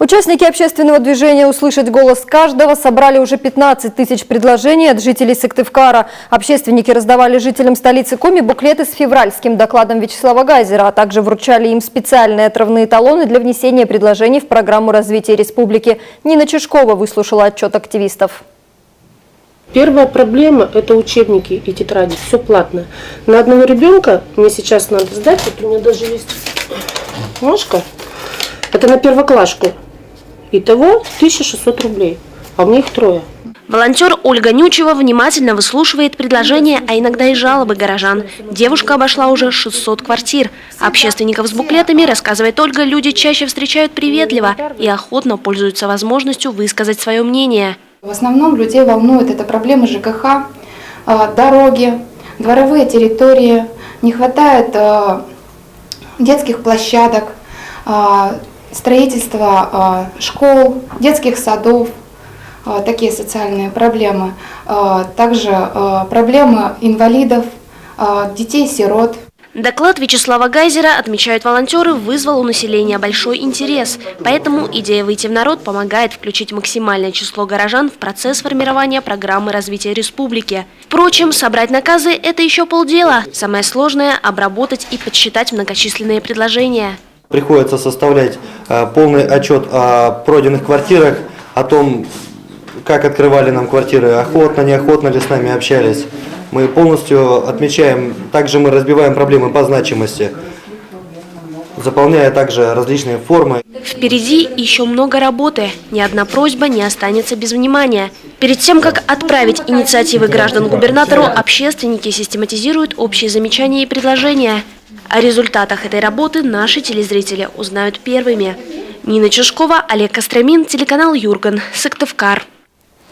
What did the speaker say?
Участники общественного движения «Услышать голос каждого» собрали уже 15 тысяч предложений от жителей Сыктывкара. Общественники раздавали жителям столицы Коми буклеты с февральским докладом Вячеслава Гайзера, а также вручали им специальные отравные талоны для внесения предложений в программу развития республики. Нина Чешкова выслушала отчет активистов. Первая проблема – это учебники и тетради. Все платно. На одного ребенка мне сейчас надо сдать, вот у меня даже есть бумажка, это на первоклашку. Итого 1600 рублей, а у меня их трое. Волонтер Ольга Нючева внимательно выслушивает предложения, а иногда и жалобы горожан. Девушка обошла уже 600 квартир. Общественников с буклетами, рассказывает Ольга, люди чаще встречают приветливо и охотно пользуются возможностью высказать свое мнение. В основном людей волнует это проблемы ЖКХ, дороги, дворовые территории, не хватает детских площадок, строительства школ, детских садов, такие социальные проблемы. Также проблемы инвалидов, детей-сирот. Доклад Вячеслава Гайзера, отмечают волонтеры, вызвал у населения большой интерес. Поэтому идея выйти в народ помогает включить максимальное число горожан в процесс формирования программы развития республики. Впрочем, собрать наказы – это еще полдела. Самое сложное – обработать и подсчитать многочисленные предложения. Приходится составлять полный отчет о пройденных квартирах, о том, как открывали нам квартиры, охотно, неохотно ли с нами общались. Мы полностью отмечаем, также мы разбиваем проблемы по значимости, заполняя также различные формы. Впереди еще много работы. Ни одна просьба не останется без внимания. Перед тем, как отправить инициативы граждан губернатору, общественники систематизируют общие замечания и предложения. О результатах этой работы наши телезрители узнают первыми. Нина Чешкова, Олег Костромин, телеканал Юрган, Сыктывкар.